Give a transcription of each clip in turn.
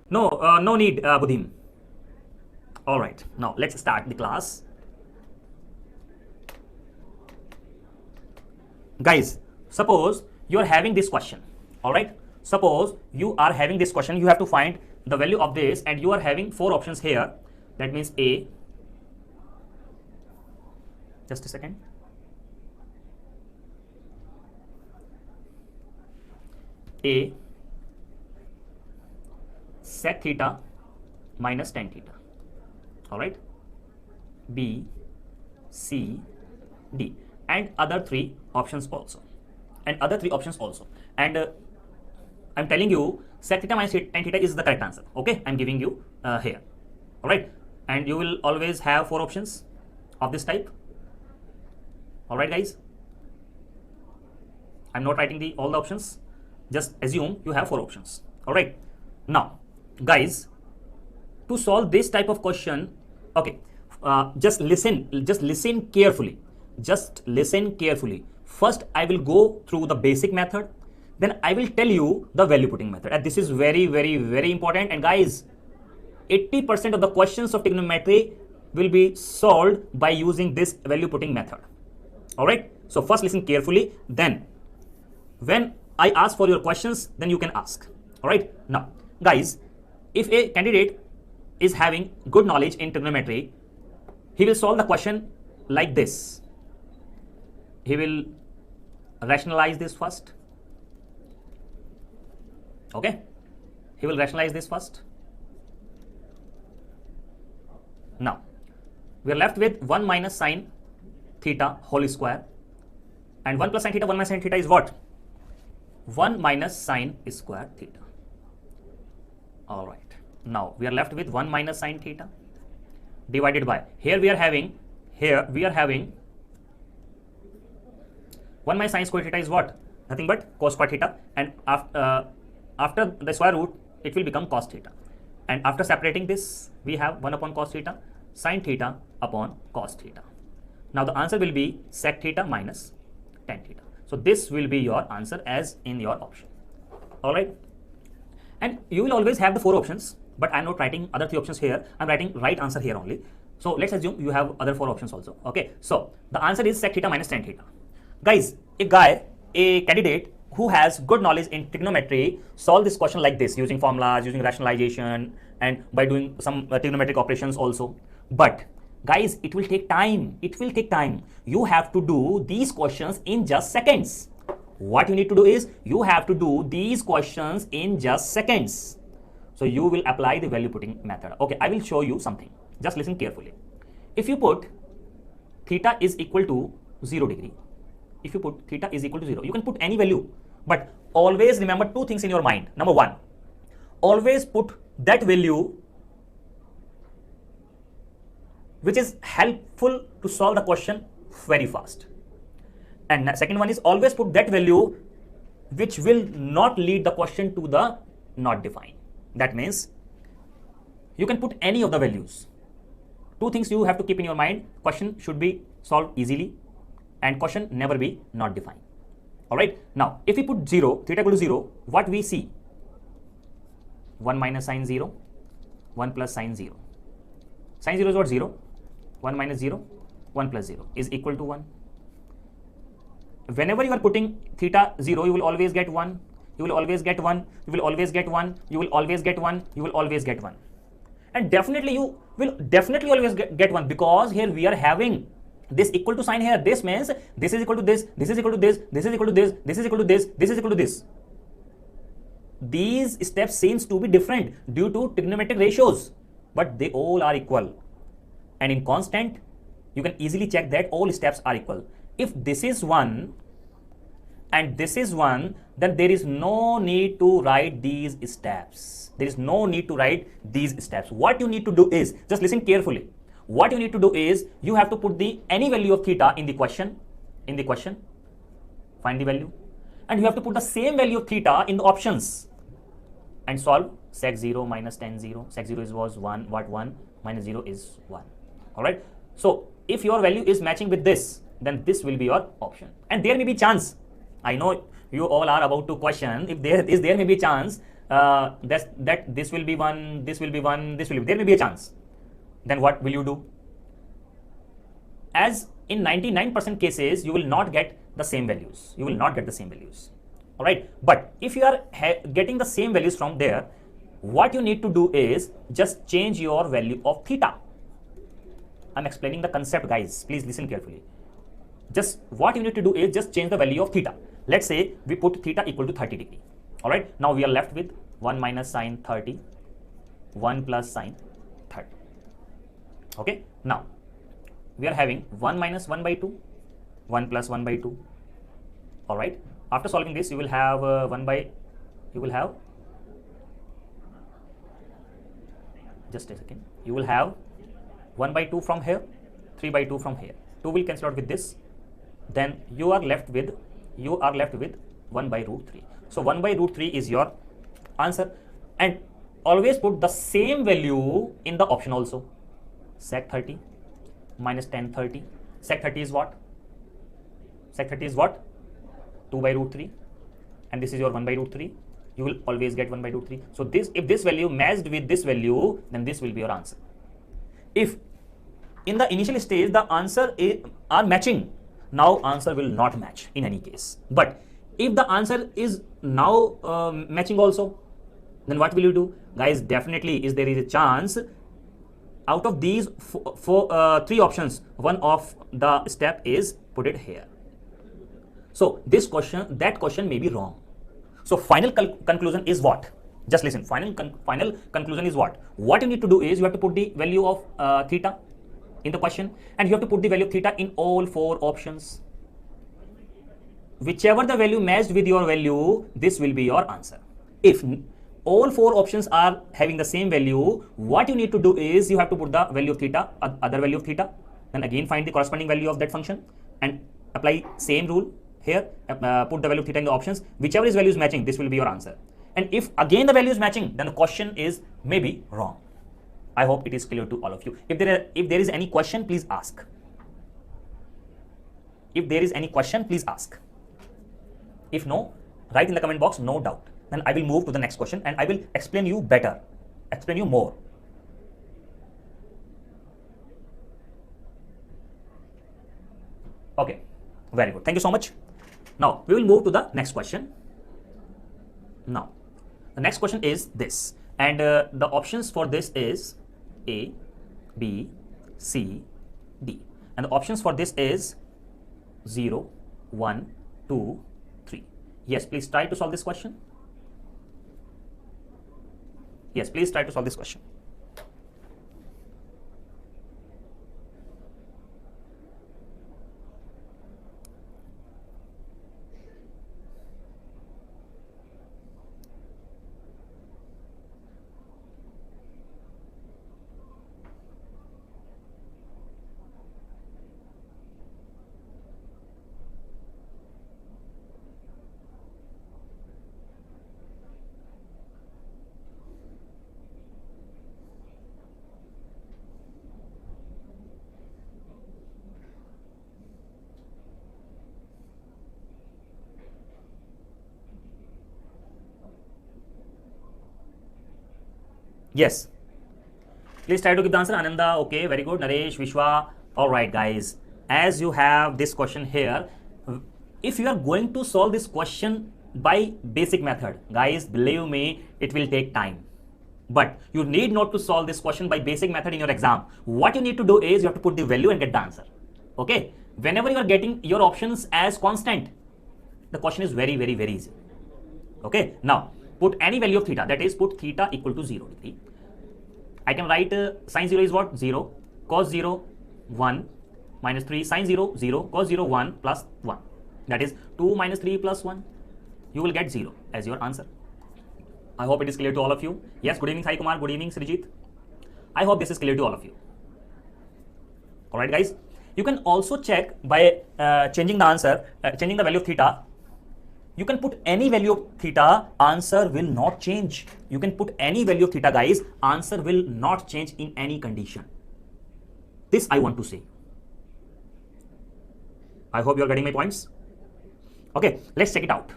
No need, Budim. All right, now let's start the class. Guys, suppose you are having this question. All right, suppose you are having this question. You have to find the value of this, and you are having 4 options here. That means A. Just a second. A sec theta minus tan theta. All right. B, C, D, and other 3 options also. And I'm telling you sec theta minus tan theta is the correct answer. Okay, I'm giving you here. All right, and you will always have 4 options of this type. All right, guys. I'm not writing all the options. Just assume you have 4 options. All right. Now, guys, to solve this type of question, okay, just listen carefully. Just listen carefully. First, I will go through the basic method. Then I will tell you the value putting method. And this is very, very, very important. And guys, 80% of the questions of trigonometry will be solved by using this value putting method. All right. So first listen carefully. Then when I ask for your questions, then you can ask. All right. Now, guys, if a candidate is having good knowledge in trigonometry, he will solve the question like this. He will rationalize this first. Okay. He will rationalize this first. Now, we are left with 1 minus sine theta whole square. And 1 plus sine theta, 1 minus sine theta is what? 1 minus sine square theta. All right. Now we are left with 1 minus sine theta divided by, here we are having 1 minus sine square theta is what? Nothing but cos square theta, and after the square root it will become cos theta, and after separating this we have 1 upon cos theta sine theta upon cos theta. Now the answer will be sec theta minus tan theta. So this will be your answer as in your option. All right. And you will always have the 4 options, but I'm not writing other 3 options here. I'm writing right answer here only. So let's assume you have other 4 options also. Okay. So the answer is sec theta minus tan theta. Guys, a candidate who has good knowledge in trigonometry solve this question like this using formulas, using rationalization, and by doing some trigonometric operations also. But guys, it will take time. You have to do these questions in just seconds. What you need to do is you have to do these questions in just seconds. So you will apply the value putting method. Okay, I will show you something. Just listen carefully. If you put theta is equal to 0 degree, you can put any value, but always remember 2 things in your mind. Number 1, always put that value which is helpful to solve the question very fast. And second one is always put that value which will not lead the question to the not defined. That means you can put any of the values. 2 things you have to keep in your mind. Question should be solved easily, and question never be not defined. All right. Now, if we put 0, theta equal to 0, what we see? 1 minus sine 0, 1 plus sine 0. Sine 0 is what? 0. 1 minus 0, 1 plus 0 is equal to 1. Whenever you are putting theta 0, you will always get 1. You will always get 1. You will always get 1. You will always get 1. You will always get 1. And definitely you will always get 1, because here we are having this equal to sign here. This means this is equal to this, this is equal to this, this is equal to this, this is equal to this, this is equal to this. These steps seems to be different due to trigonometric ratios, but they all are equal. And in constant, you can easily check that all steps are equal. If this is 1 and this is 1, then there is no need to write these steps. There is no need to write these steps. What you need to do is, just listen carefully. What you need to do is, you have to put the any value of theta in the question. Find the value. And you have to put the same value of theta in the options and solve sec 0 minus tan 0. Sec 0 was 1, what 1 minus 0 is 1. All right. So if your value is matching with this, then this will be your option. And there may be chance. I know you all are about to question if there may be chance that this will be 1, this will be 1, this will be, there may be a chance. Then what will you do? As in 99% cases, you will not get the same values. You will not get the same values. All right. But if you are getting the same values from there, what you need to do is just change your value of theta. I'm explaining the concept, guys. Please listen carefully. Just what you need to do is just change the value of theta. Let's say we put theta equal to 30 degree. All right. Now we are left with 1 minus sine 30, 1 plus sine 30. Okay. Now we are having 1 minus 1 by 2, 1 plus 1 by 2. All right. After solving this, you will have just a second. You will have 1 by 2 from here, 3 by 2 from here. 2 will cancel out with this. Then you are left with 1 by root 3. So 1 by root 3 is your answer. And always put the same value in the option also. Sec 30 minus tan 30. Sec 30 is what? Sec 30 is what? 2 by root 3. And this is your 1 by root 3. You will always get 1 by root 3. So this, if this value matched with this value, then this will be your answer. If in the initial stage the answer are matching, now answer will not match in any case. But if the answer is now matching also, then what will you do? Guys, definitely there is a chance out of these three options, one of the step is put it here. So that question may be wrong. So final conclusion is what? Just listen. Final conclusion is what? What you need to do is you have to put the value of theta in the question, and you have to put the value of theta in all 4 options. Whichever the value matched with your value, this will be your answer. If all 4 options are having the same value, what you need to do is you have to put the value of theta, other value of theta, then again find the corresponding value of that function and apply same rule here, put the value of theta in the options. Whichever is value is matching, this will be your answer. And if again the value is matching, then the question is maybe wrong. I hope it is clear to all of you. If there is any question, please ask. If there is any question, please ask. If no, write in the comment box, no doubt. Then I will move to the next question and I will explain you better, explain you more. Okay, very good. Thank you so much. Now we will move to the next question. Now the next question is this, and the options for this is A, B, C, D, and the options for this is 0, 1, 2, 3. Yes, please try to solve this question. Yes, please try to solve this question. Yes. Please try to give the answer. Ananda, okay, very good. Naresh, Vishwa. All right, guys. As you have this question here, if you are going to solve this question by basic method, guys, believe me, it will take time. But you need not to solve this question by basic method in your exam. What you need to do is you have to put the value and get the answer. Okay. Whenever you are getting your options as constant, the question is very, very, very easy. Okay. Now, put any value of theta, that is put theta equal to 0 degree. I can write sine 0 is what? 0, cos 0, 1, minus 3, sine 0, 0, cos 0, 1, plus 1. That is 2 minus 3 plus 1. You will get 0 as your answer. I hope it is clear to all of you. Yes, good evening Sai Kumar, good evening Srijit. I hope this is clear to all of you. Alright guys, you can also check by changing the answer, changing the value of theta. You can put any value of theta, answer will not change. You can put any value of theta, guys, answer will not change in any condition. This I want to say. I hope you are getting my points. Okay, let's check it out.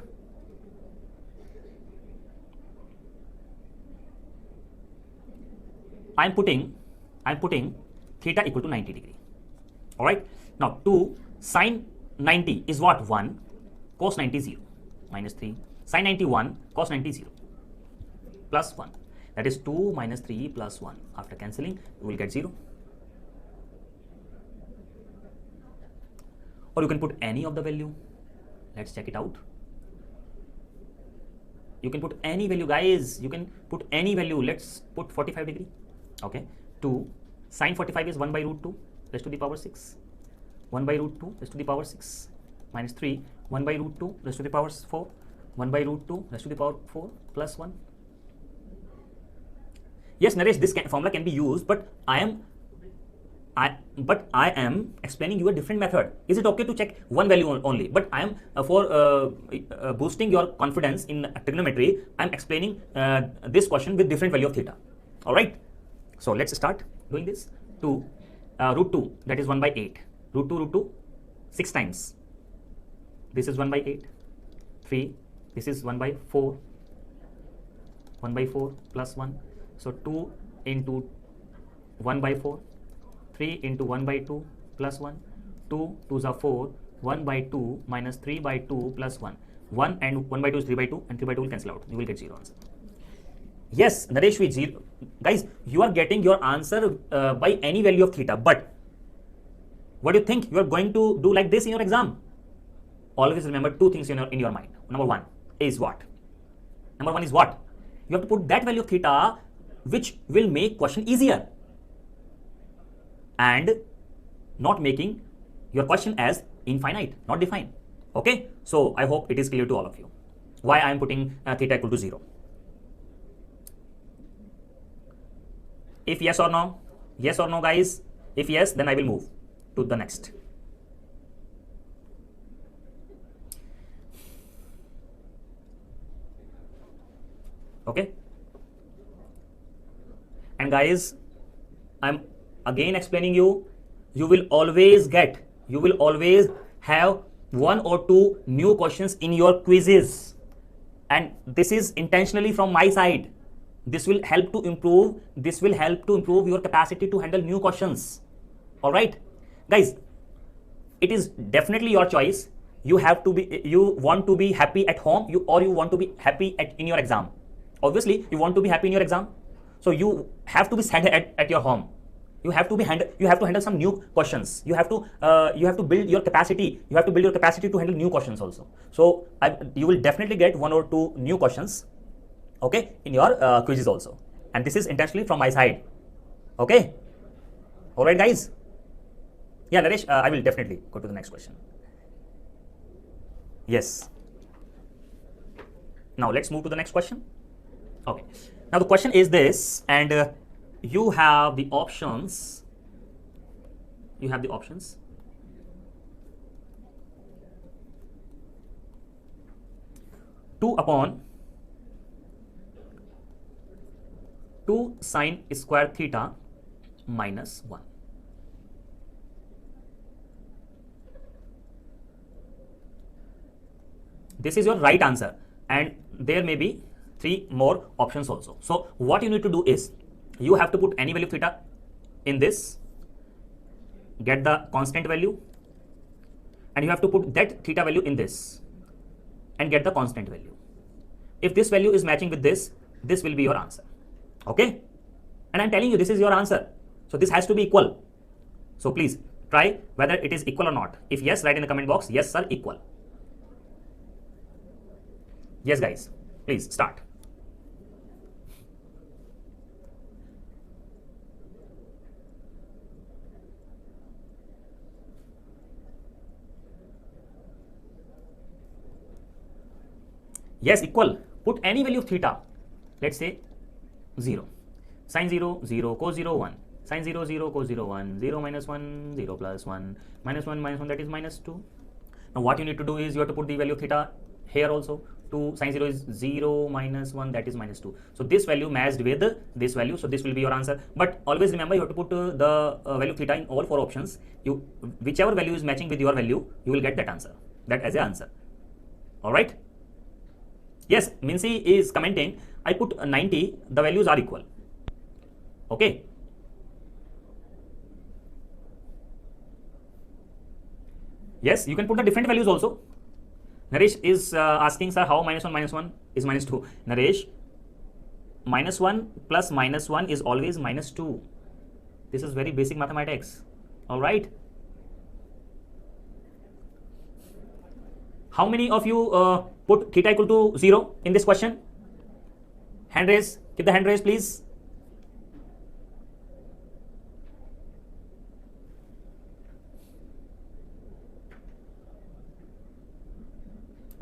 I'm putting theta equal to 90 degree. All right. Now 2 sine 90 is what? 1, cos 90 0, minus 3, sine 91, cos 90 0, plus 1. That is 2 minus 3 plus 1. After cancelling, you will get 0. Or you can put any of the value. Let's check it out. You can put any value, guys. You can put any value. Let's put 45 degree. Okay. 2 sine 45 is 1 by root 2 raised to the power 6. 1 by root 2 raised to the power 6. Minus 3. 1 by root 2 raised to the power 4. 1 by root 2 raised to the power 4 plus 1. Yes, Naresh, this formula can be used, but I am explaining you a different method. Is it okay to check one value only? But I am for boosting your confidence in trigonometry, I am explaining this question with different value of theta. All right. So let's start doing this. 2 root 2, that is 1 by 8. Root 2, 6 times. This is 1 by 8. 3, this is 1 by 4. 1 by 4 plus 1. So 2 into 1 by 4. 3 into 1 by 2 plus 1. 2 2s are 4. 1 by 2 minus 3 by 2 plus 1. 1 and 1 by 2 is 3 by 2, and 3 by 2 will cancel out. You will get 0 answer. Yes, Naresh, with 0. Guys, you are getting your answer by any value of theta. But what do you think? You are going to do like this in your exam? Always remember two things in your mind. Number one is what? Number one is what? You have to put that value of theta which will make question easier, and not making your question as infinite, not defined. Okay, so I hope it is clear to all of you why I am putting theta equal to 0. If yes or no guys, if yes, then I will move to the next. Okay, and guys, I'm again explaining you will always have 1 or 2 new questions in your quizzes, and this is intentionally from my side. This will help to improve your capacity to handle new questions. All right, guys, it is definitely your choice. You want to be happy at home, or you want to be happy in your exam. Obviously, you want to be happy in your exam, so you have to be sad at your home. You have to handle some new questions. You have to build your capacity. You have to build your capacity to handle new questions also. So you will definitely get 1 or 2 new questions, okay, in your quizzes also. And this is intentionally from my side. Okay. All right, guys. Yeah, Naresh, I will definitely go to the next question. Yes. Now let's move to the next question. Okay. Now the question is this, and you have the options. 2 upon 2 sine square theta minus 1. This is your right answer, and there may be 3 more options also. So what you need to do is, you have to put any value of theta in this, get the constant value, and you have to put that theta value in this and get the constant value. If this value is matching with this will be your answer. Okay, and I'm telling you, this is your answer, so this has to be equal. So please try whether it is equal or not. If yes, write in the comment box, yes sir, equal. Yes guys, please start. Yes, equal. Put any value of theta. Let's say 0. Sine 0, 0, cos 0, 1. Sine 0, 0, cos 0, 1. 0 minus 1, 0 plus 1. Minus 1 minus 1, that is minus 2. Now what you need to do is, you have to put the value of theta here also. 2 sine 0 is 0 minus 1, that is minus 2. So this value matched with this value, so this will be your answer. But always remember, you have to put the value of theta in all 4 options. Whichever value is matching with your value, you will get that answer, that as an answer. All right. Yes, Mincy is commenting, I put 90, the values are equal. Okay, Yes, you can put the different values also. Naresh is asking, sir, how minus 1 is minus 2? Naresh, minus 1 plus minus 1 is always minus 2. This is very basic mathematics. All right. How many of you put theta equal to 0 in this question? Hand raise. Keep the hand raise, please.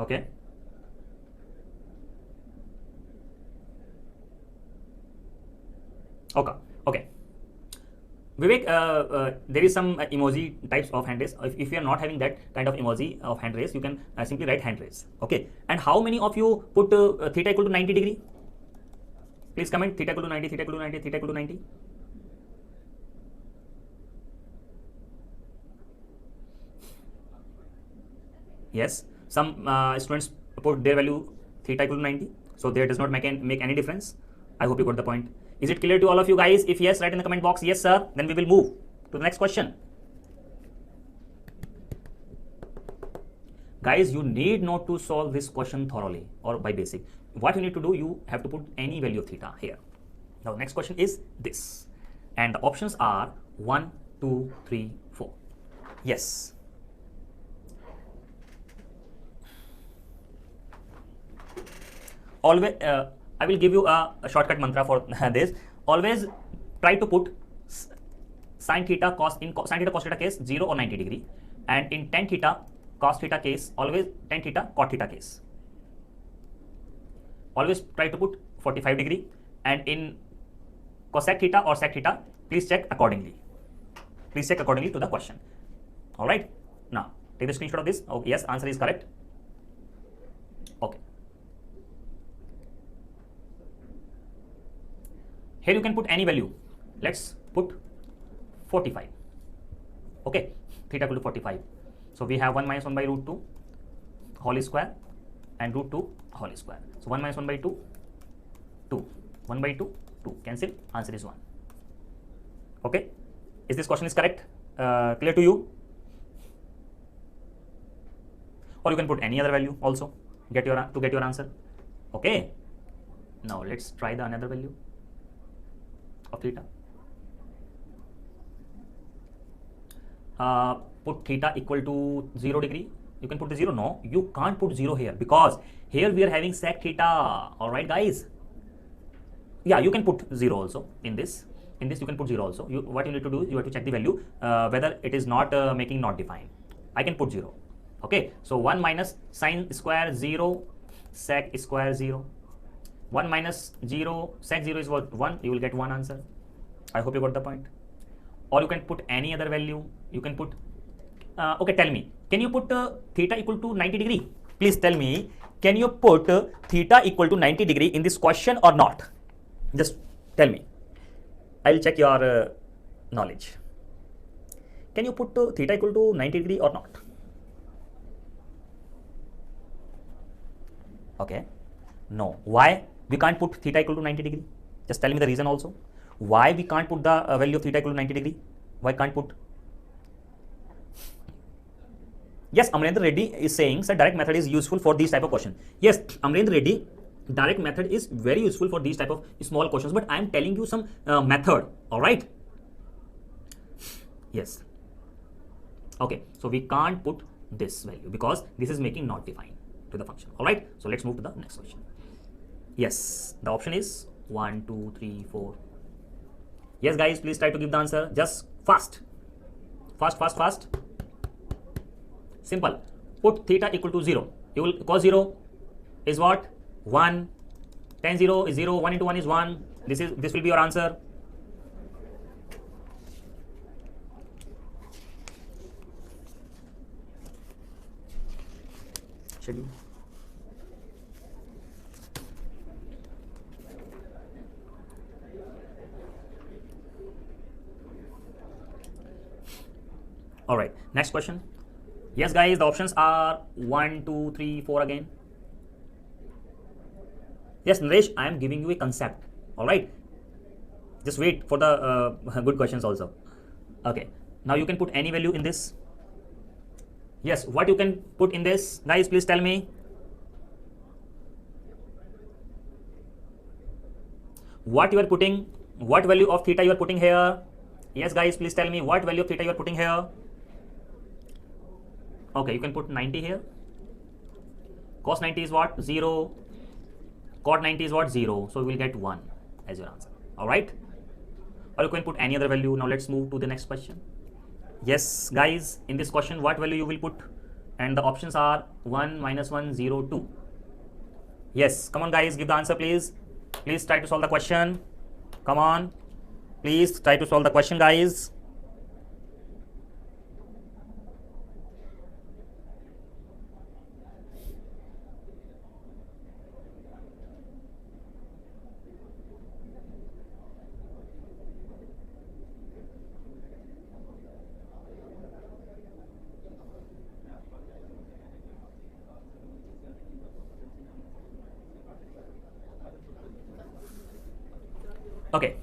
Okay. Okay. Okay. Vivek, there is some emoji types of hand raise. If you are not having that kind of emoji of hand raise, you can simply write hand raise. Okay. And how many of you put theta equal to 90 degree? Please comment theta equal to 90, theta equal to 90, theta equal to 90. Yes. Some students put their value theta equal to 90. So there does not make any difference. I hope you got the point. Is it clear to all of you guys? If yes, write in the comment box, yes sir, then we will move to the next question. Guys, you need not to solve this question thoroughly or by basic. What you need to do, you have to put any value of theta here. Now next question is this, and the options are 1, 2, 3, 4. Yes. Always I will give you a shortcut mantra for this. Always try to put sin theta cos theta case 0 or 90 degree, and in tan theta cos theta case always tan theta cot theta case. Always try to put 45 degree, and in cosec theta or sec theta, please check accordingly. Please check accordingly to the question. All right. Now take the screenshot of this. Oh yes, answer is correct. Okay. Here you can put any value. Let's put 45. Okay, theta equal to 45. So we have 1 minus 1 by root 2 whole square and root 2 whole square. So 1 minus 1 by 2, 2. 1 by 2, 2. Cancel. Answer is 1. Okay. Is this question is correct? Clear to you? Or you can put any other value also to get your answer. Okay. Now let's try the another value of theta. Put theta equal to 0 degree. You can put the 0. No, you can't put 0 here because here we are having sec theta. All right, guys. Yeah, you can put 0 also in this. In this, you can put 0 also. What you need to do is you have to check the value whether it is not making not defined. I can put 0. Okay, so 1 minus sine square 0 sec square 0. 1 minus 0 sec 0 is what? 1. You will get 1 answer. I hope you got the point. Or you can put any other value. You can put okay, tell me, can you put theta equal to 90 degree? Please tell me, can you put theta equal to 90 degree in this question or not? Just tell me. I will check your knowledge. Can you put theta equal to 90 degree or not? Okay. No. Why we can't put theta equal to 90 degree? Just tell me the reason also. Why we can't put the value of theta equal to 90 degree? Why can't put? Yes, Amrendra Reddy is saying, sir, direct method is useful for these type of question. Yes, Amrendra Reddy, direct method is very useful for these type of small questions, but I am telling you some method. All right. Yes. Okay. So we can't put this value because this is making not defined to the function. All right. So let's move to the next question. Yes, the option is 1, 2, 3, 4. Yes, guys, please try to give the answer. Just fast. Fast. Simple. Put theta equal to 0. You will cos 0 is what? 1. Tan 0 is 0. 1 into 1 is 1. This will be your answer. Schedule. All right, next question. Yes, guys, the options are 1, 2, 3, 4 again. Yes, Naresh, I am giving you a concept. All right, just wait for the good questions also. Okay, now you can put any value in this. Yes, what you can put in this, guys, please tell me. What you are putting, what value of theta you are putting here? Yes, guys, please tell me what value of theta you are putting here. Okay, you can put 90 here. Cos 90 is what? 0. Cot 90 is what? 0. So we will get 1 as your answer. All right. Or you can put any other value. Now let's move to the next question. Yes, guys, in this question, what value you will put? And the options are 1, -1, 0, 2. Yes, come on, guys, give the answer, please. Please try to solve the question. Come on. Please try to solve the question, guys. Okay.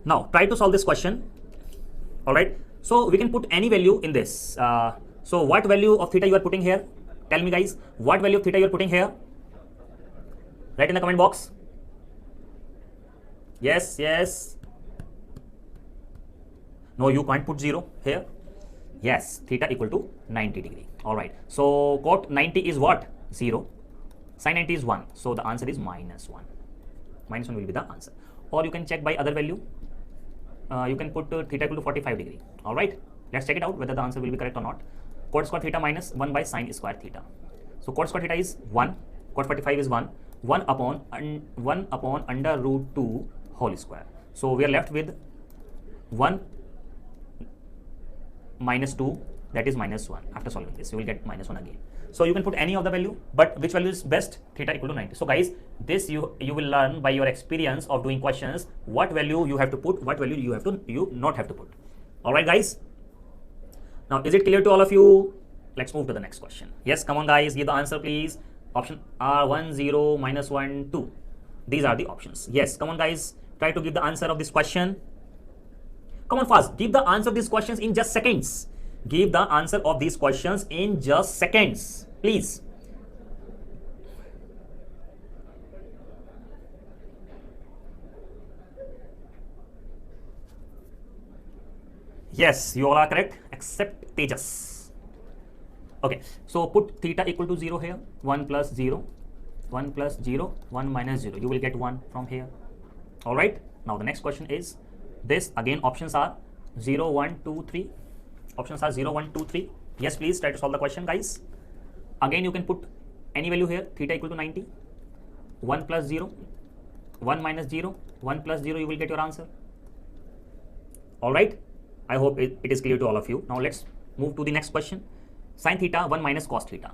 Now try to solve this question. All right. So we can put any value in this. So what value of theta you are putting here? Tell me, guys, what value of theta you are putting here? Write in the comment box. Yes, yes. No, you can't put 0 here. Yes, theta equal to 90 degree. All right. So cot 90 is what? 0. Sin 90 is 1. So the answer is -1. -1 will be the answer. Or you can check by other value. You can put theta equal to 45 degree. All right. Let's check it out whether the answer will be correct or not. Cot square theta minus 1 by sin square theta. So cot square theta is 1. Cot 45 is 1. 1 upon under root 2 whole square. So we are left with 1 minus 2, that is -1. After solving this, you will get -1 again. So you can put any of the value, but which value is best? Theta equal to 90. So guys, this you will learn by your experience of doing questions, what value you have to put, what value you not have to put. All right, guys. Now, is it clear to all of you? Let's move to the next question. Yes, come on, guys, give the answer, please. Option are 1, 0, -1, 2. These are the options. Yes, come on, guys, try to give the answer of this question. Come on, fast. Give the answer of these questions in just seconds. Give the answer of these questions in just seconds, please. Yes, you all are correct except Tejas. Okay, so put theta equal to 0 here. 1 plus 0, 1 plus 0, 1 minus 0. You will get 1 from here. All right. Now the next question is this. Again, options are 0, 1, 2, 3. Options are 0, 1, 2, 3. Yes, please try to solve the question, guys. Again, you can put any value here. Theta equal to 90. 1 plus 0, 1 minus 0, 1 plus 0. You will get your answer. All right. I hope it is clear to all of you. Now let's move to the next question. Sin theta 1 minus cos theta.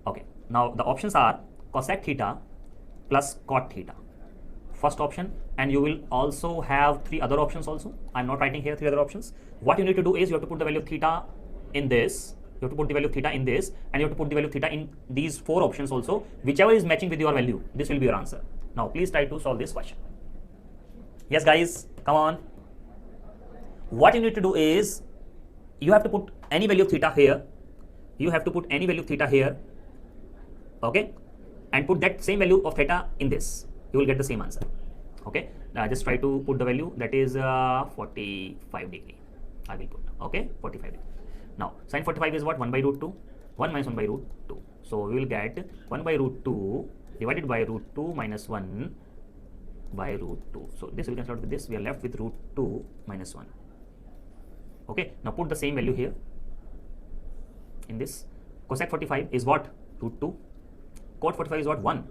Okay. Now the options are cosec theta plus cot theta. First option, and you will also have 3 other options also. I'm not writing here 3 other options. What you need to do is you have to put the value of theta in this. You have to put the value of theta in this, and you have to put the value of theta in these 4 options also. Whichever is matching with your value, this will be your answer. Now please try to solve this question. Yes, guys, come on. What you need to do is you have to put any value of theta here. You have to put any value of theta here. Okay, and put that same value of theta in this. You will get the same answer. Okay, now just try to put the value, that is 45 degree. I will put, okay, 45 degree. Now sin 45 is what? 1 by root 2. 1 minus 1 by root 2. So we will get 1 by root 2 divided by root 2 minus 1 by root 2. So this will cancel out with this. We are left with root 2 minus 1. Okay, now put the same value here in this. Cosec 45 is what? Root 2. Cot 45 is what? 1.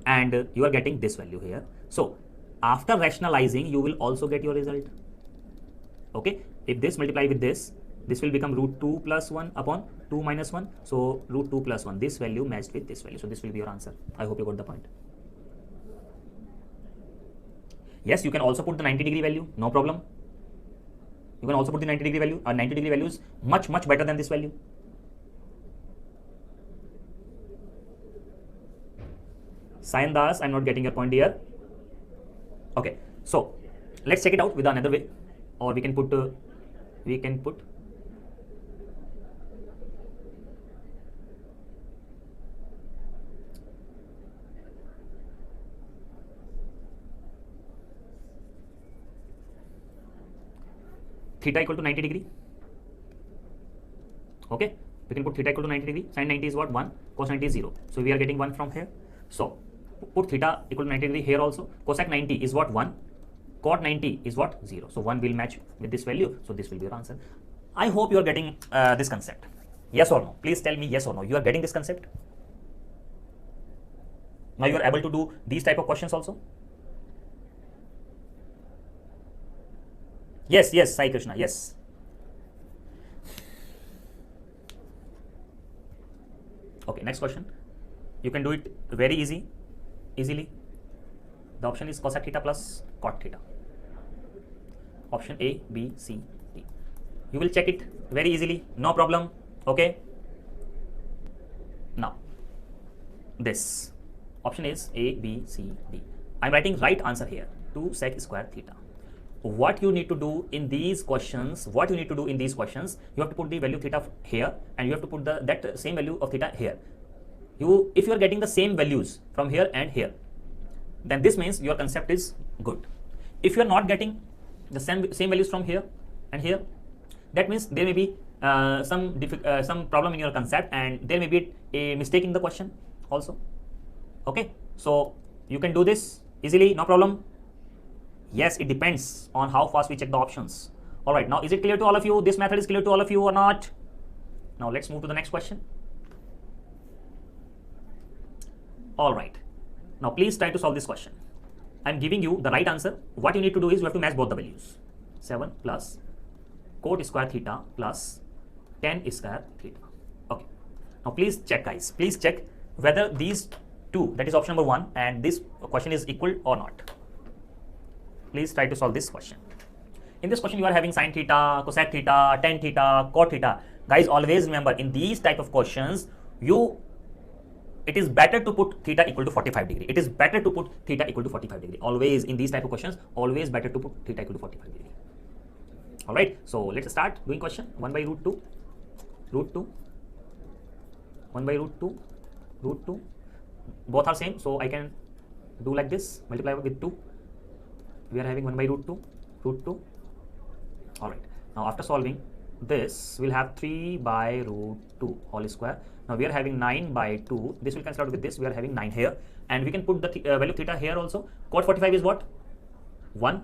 And you are getting this value here. So after rationalizing, you will also get your result. Okay, if this multiply with this will become root 2 plus 1 upon 2 minus 1. So root 2 plus 1, this value matched with this value. So this will be your answer. I hope you got the point. Yes, you can also put the 90 degree value, no problem. You can also put the 90 degree value. 90 degree value is much better than this value. Sayan Das, I'm not getting your point here. Okay, so let's check it out with another way, or we can put theta equal to 90 degree. Okay, we can put theta equal to 90 degree. Sin 90 is what? 1. Cos 90 is 0. So we are getting 1 from here. So put theta equal to 90 degree here also. Cosec 90 is what? 1. Cot 90 is what? 0. So 1 will match with this value. So this will be your answer. I hope you are getting this concept. Yes or no? Please tell me yes or no. You are getting this concept? Now you are able to do these type of questions also? Yes, yes, Sai Krishna, yes. Okay, next question. You can do it very easily. The option is cosec theta plus cot theta. Option A, B, C, D. You will check it very easily, no problem. Okay. Now, this option is A, B, C, D. I'm writing right answer here, 2 sec square theta. What you need to do in these questions, you have to put the value theta here, and you have to put that same value of theta here. If you are getting the same values from here and here, then this means your concept is good. If you are not getting the same values from here and here, that means there may be some problem in your concept, and there may be a mistake in the question also. Okay, so you can do this easily, no problem. Yes, it depends on how fast we check the options. All right, now is it clear to all of you? This method is clear to all of you or not? Now let's move to the next question. All right, now please try to solve this question. I'm giving you the right answer. What you need to do is you have to match both the values. 7 plus cot square theta plus tan square theta. Okay, now please check, guys. Please check whether these two, that is option number 1, and this question is equal or not. Please try to solve this question. In this question, you are having sin theta, cosec theta, tan theta, cot theta. Guys, always remember, in these type of questions, it is better to put theta equal to 45 degree. It is better to put theta equal to 45 degree. Always in these type of questions, always better to put theta equal to 45 degree. All right. So let's start doing question. 1 by root 2, 1 by root 2, root 2. Both are same, so I can do like this, multiply with 2. We are having 1 by root 2, root 2. All right. Now after solving this, we'll have 3 by root 2 whole square. Now we are having 9 by 2. This will cancel out with this. We are having 9 here, and we can put the value of theta here also. Cot 45 is what? 1.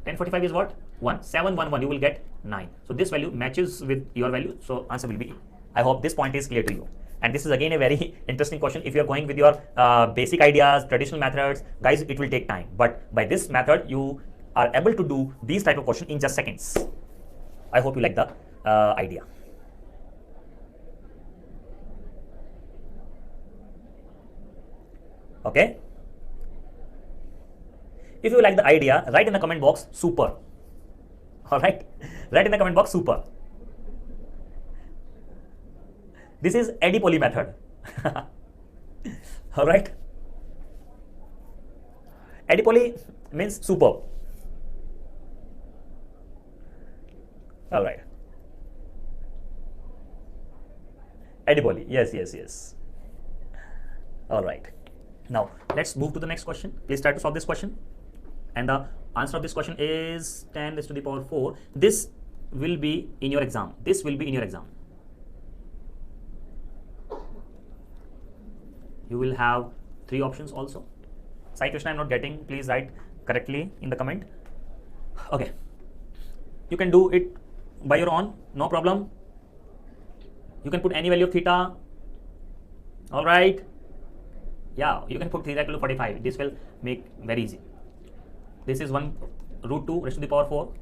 Tan 45 is what? 1. 7, 1, 1. You will get 9. So this value matches with your value. So answer will be E. I hope this point is clear to you. And this is again a very interesting question. If you are going with your basic ideas, traditional methods, guys, it will take time. But by this method, you are able to do these type of questions in just seconds. I hope you like the idea. Okay. If you like the idea, write in the comment box super. All right. Write in the comment box super. This is Eddy Poly method. All right. Eddy Poly means superb. All right. Eddy Poly. Yes, yes, yes. All right. Now let's move to the next question. Please try to solve this question. And the answer of this question is 10 raised to the power 4. This will be in your exam. This will be in your exam. You will have 3 options also. Sai Krishna, I'm not getting. Please write correctly in the comment. Okay. You can do it by your own. No problem. You can put any value of theta. All right. Yeah, you can put theta equal to 45. This will make very easy. This is 1 root 2 raised to the power 4,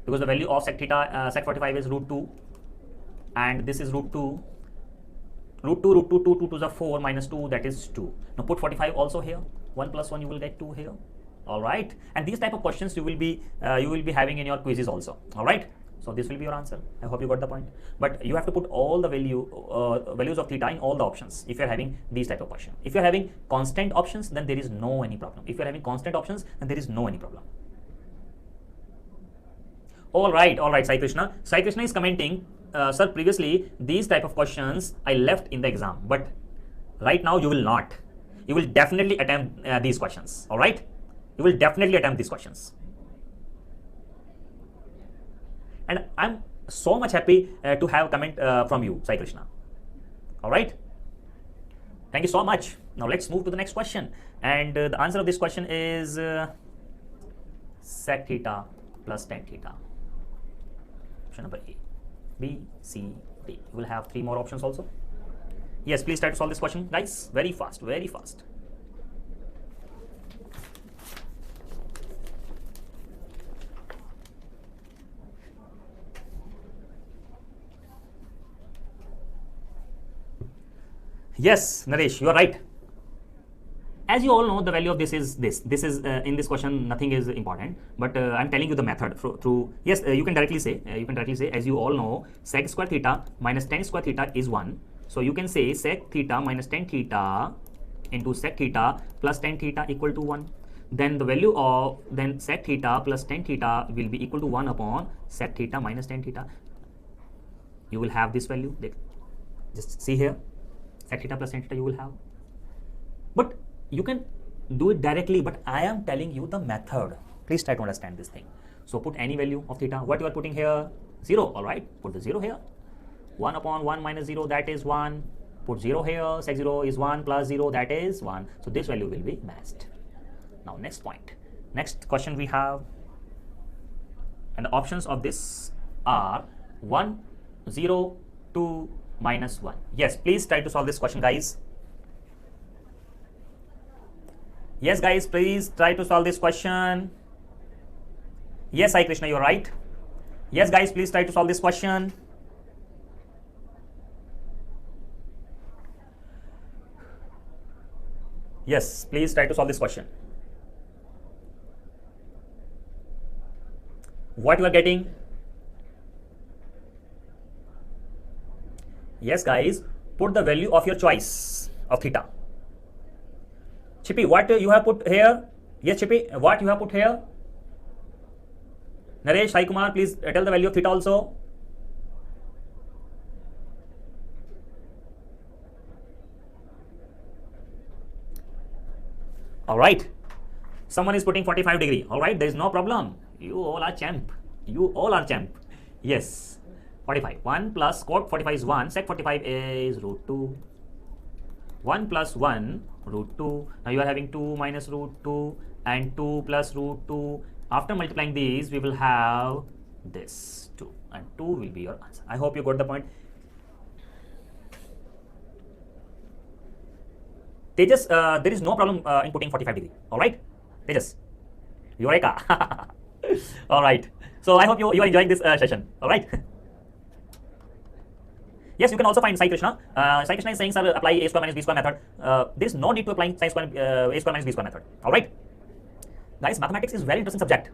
because the value of sec theta, sec 45 is root 2, and this is root 2. Root 2, 2 to the 4 minus 2, that is 2. Now put 45 also here. 1 plus 1, you will get 2 here. All right. And these type of questions you will be having in your quizzes also. All right. So this will be your answer. I hope you got the point. But you have to put all the values of theta in all the options if you are having these type of question. If you are having constant options, then there is no any problem. If you are having constant options, then there is no any problem. All right, Sai Krishna. Sai Krishna is commenting, sir, previously these type of questions I left in the exam, but right now you will not. You will definitely attempt these questions. All right. You will definitely attempt these questions. and I'm so much happy to have a comment from you, Sai Krishna. All right. Thank you so much. Now let's move to the next question. And the answer of this question is sec theta plus tan theta. Option number A. B, C, D. You will have 3 more options also. Yes, please try to solve this question, guys. Very fast, very fast. Yes, Naresh, you are right. As you all know, the value of this is this. This is in this question, nothing is important, but I'm telling you the method through. Yes, you can directly say. As you all know, sec square theta minus tan square theta is 1. So you can say sec theta minus tan theta into sec theta plus tan theta equal to 1. Then the value of sec theta plus tan theta will be equal to 1 upon sec theta minus tan theta. You will have this value. Just see here. Sec theta plus tan theta you will have. But you can do it directly, but I am telling you the method. Please try to understand this thing. So put any value of theta. What you are putting here? 0. All right. Put the 0 here. 1 upon 1 minus 0, that is 1. Put 0 here. Sec 0 is 1 plus 0, that is 1. So this value will be matched. Now next point. Next question we have. And the options of this are 1, 0, 2, minus 1. Yes, please try to solve this question, guys. Yes, guys, please try to solve this question. Yes, Sai Krishna, you're right. Yes, guys, please try to solve this question. Yes, please try to solve this question. What you are getting? Yes, guys, put the value of your choice of theta. Chippy, what you have put here? Yes, Chippy, what you have put here? Naresh, Sai Kumar, please tell the value of theta also. All right. Someone is putting 45 degree. All right, there is no problem. You all are champ. You all are champ. Yes. 45. 1 plus cot 45 is 1. Sec 45 is root 2. 1 plus 1 root 2. Now you are having 2 minus root 2 and 2 plus root 2. After multiplying these, we will have this 2, and 2 will be your answer. I hope you got the point. Tejas, there is no problem in putting 45 degree. All right, Tejas, Eureka. All right. So I hope you are enjoying this session. All right. Yes, you can also find Sai Krishna. Sai Krishna is saying, sir, apply a square minus b square method. There is no need to apply a square minus b square method. All right, guys, mathematics is very interesting subject.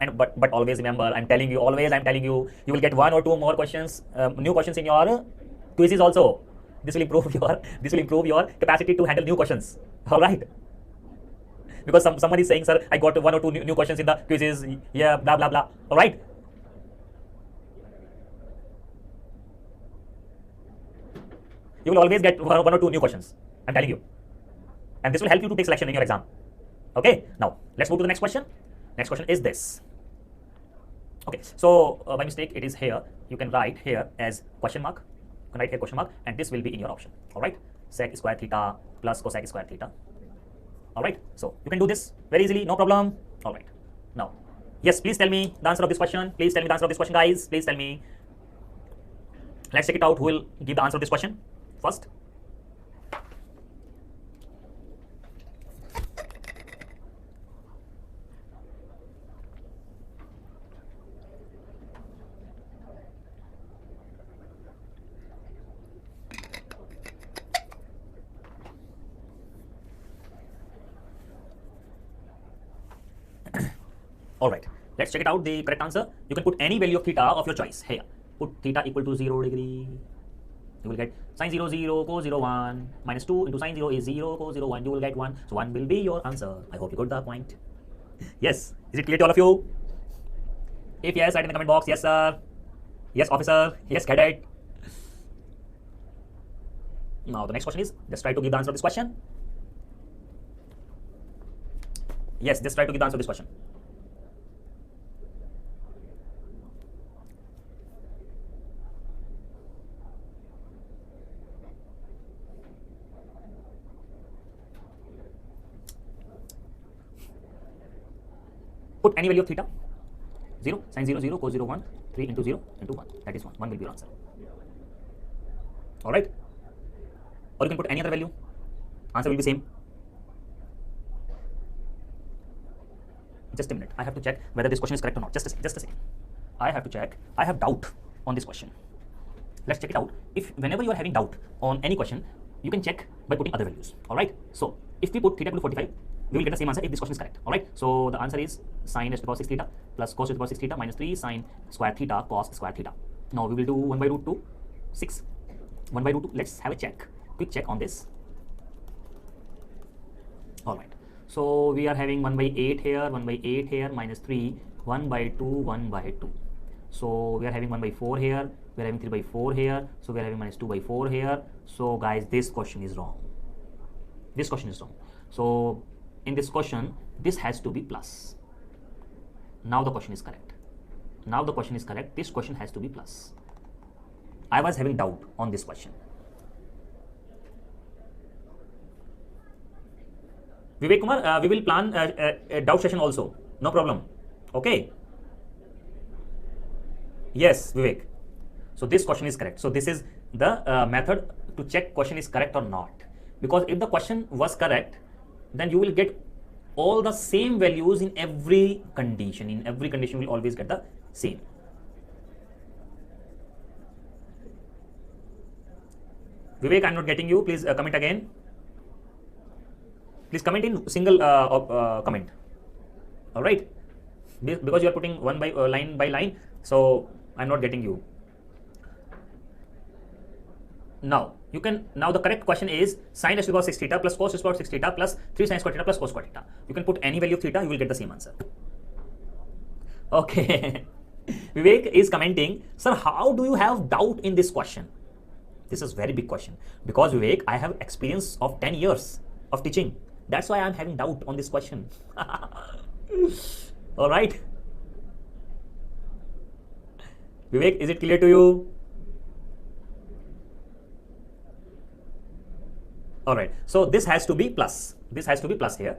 And but always remember, I'm telling you, you will get 1 or 2 more questions, new questions in your quizzes also. This will improve your capacity to handle new questions. All right. Because somebody is saying, sir, I got 1 or 2 new questions in the quizzes. Yeah, blah blah blah. All right. You will always get 1 or 2 new questions. I'm telling you. And this will help you to take selection in your exam. Okay. Now, let's move to the next question. Next question is this. Okay. So, by mistake, it is here. You can write here as question mark. You can write here question mark. And this will be in your option. All right. Sec square theta plus cosec square theta. All right. So, you can do this very easily. No problem. All right. Now, yes, please tell me the answer of this question. Please tell me the answer of this question, guys. Please tell me. Let's check it out. Who will give the answer of this question first? All right, let's check it out. The correct answer, you can put any value of theta of your choice here. Put theta equal to 0 degree. You will get sine 0 0 cos 0 1 minus 2 into sine 0 is 0 cos 0 1. You will get 1. So 1 will be your answer. I hope you got the point. Yes, is it clear to all of you? If yes, write in the comment box. Yes, sir. Yes, officer. Yes, cadet. Now the next question is, just try to give the answer of this question. Yes, just try to give the answer of this question. Put any value of theta. 0, sine 0, 0, cos 0, 1, 3 into 0 into 1. That is 1. 1 will be your answer. Alright? Or you can put any other value. Answer will be same. Just a minute. I have to check whether this question is correct or not. Just a second. I have to check. I have doubt on this question. Let's check it out. If whenever you are having doubt on any question, you can check by putting other values. Alright? So if we put theta equal to 45, we will get the same answer if this question is correct. Alright? So the answer is sine raised to the power 6 theta plus cos raised to the power 6 theta minus 3 sine square theta cos square theta. Now we will do 1 by root 2, 6. 1 by root 2. Let's have a check. Quick check on this. Alright. So we are having 1 by 8 here, 1 by 8 here, minus 3, 1 by 2, 1 by 2. So we are having 1 by 4 here, we are having 3 by 4 here, so we are having minus 2 by 4 here. So guys, this question is wrong. This question is wrong. So in this question, this has to be plus. Now the question is correct. Now the question is correct. This question has to be plus. I was having doubt on this question. Vivek Kumar, we will plan a doubt session also. No problem. Okay. Yes, Vivek. So this question is correct. So this is the method to check question is correct or not. Because if the question was correct, then you will get all the same values in every condition. In every condition, you will always get the same. Vivek, I'm not getting you. Please comment again. Please comment in single comment. All right, because you are putting one by line by line, so I'm not getting you. Now you can. Now the correct question is sine raised to the power 6 theta plus cos raised to the power 6 theta plus 3 sine square theta plus cos square theta. You can put any value of theta, you will get the same answer. Okay. Vivek is commenting, sir, how do you have doubt in this question? This is very big question because Vivek, I have experience of 10 years of teaching. That's why I'm having doubt on this question. All right. Vivek, is it clear to you? All right. So this has to be plus. This has to be plus here.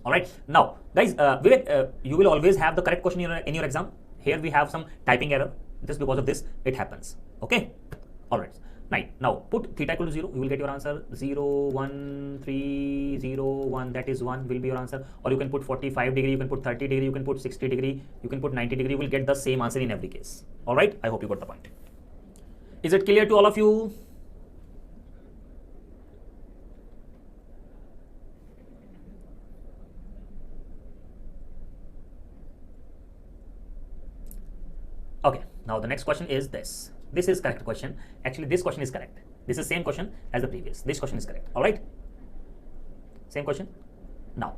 All right. Now, guys, Vivek, you will always have the correct question in your exam. Here we have some typing error. Just because of this, it happens. Okay. All right. Now put theta equal to 0, you will get your answer 0, 1, 3, 0, 1, that is 1 will be your answer. Or you can put 45 degree, you can put 30 degree, you can put 60 degree, you can put 90 degree, you will get the same answer in every case. Alright, I hope you got the point. Is it clear to all of you? Okay, now the next question is this. This is correct question. Actually, this question is correct. This is same question as the previous. This question is correct. All right. Same question. Now,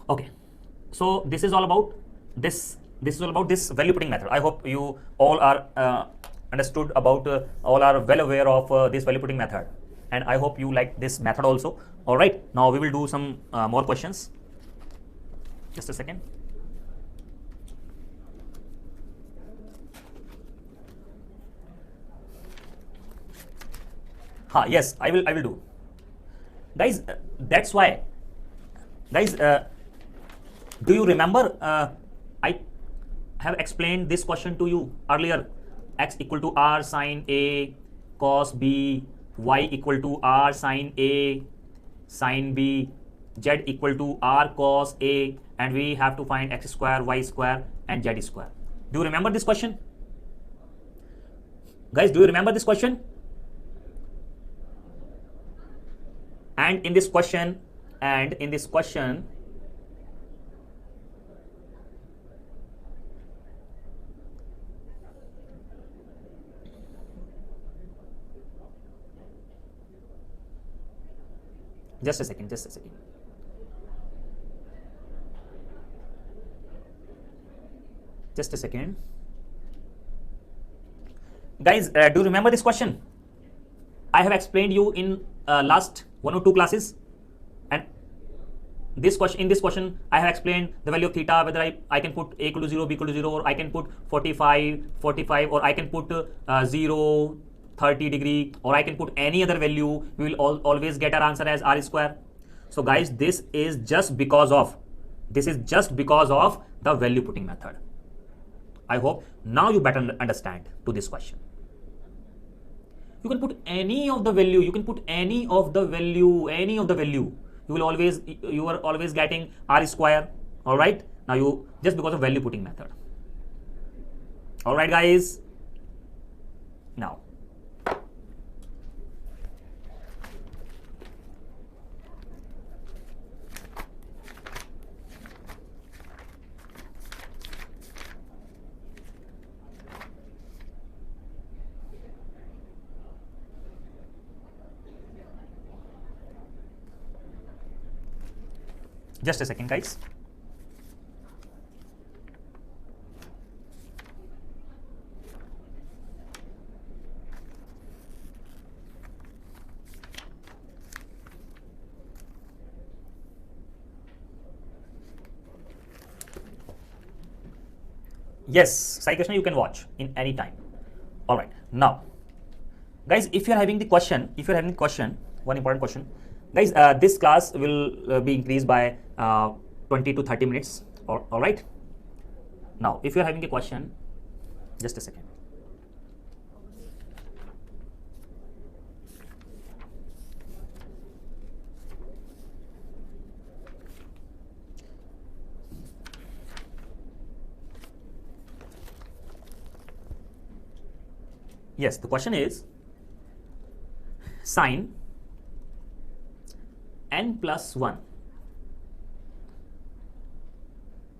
okay. So this is all about this. This is all about this value putting method. I hope you all are understood about, all are well aware of this value putting method, and I hope you like this method also. All right. Now we will do some more questions. Just a second. Yes, I will do. Guys, that's why. Guys, do you remember I have explained this question to you earlier? X equal to R sine A cos B, Y equal to R sine A sine B, Z equal to R cos A, and we have to find X square, Y square, and Z square. Do you remember this question? Guys, do you remember this question? And in this question, just a second. Guys, do you remember this question? I have explained you in last 1 or 2 classes, and this question, in this question I have explained the value of theta, whether I can put A equal to 0, B equal to 0, or I can put 45, or I can put 0, 30 degree, or I can put any other value. We will always get our answer as R square. So guys, this is just because of This is just because of the value putting method. I hope now you better understand to this question. You can put any of the value, you can put any of the value, you are always getting r square. All right, now you just because of value putting method. All right guys, now just a second guys. Yes, Sai Krishna, you can watch in any time. All right, now guys, if you're having the question, one important question guys, this class will be increased by 20 to 30 minutes. All right, now if you're having a question, just a second. Yes, the question is sine n plus 1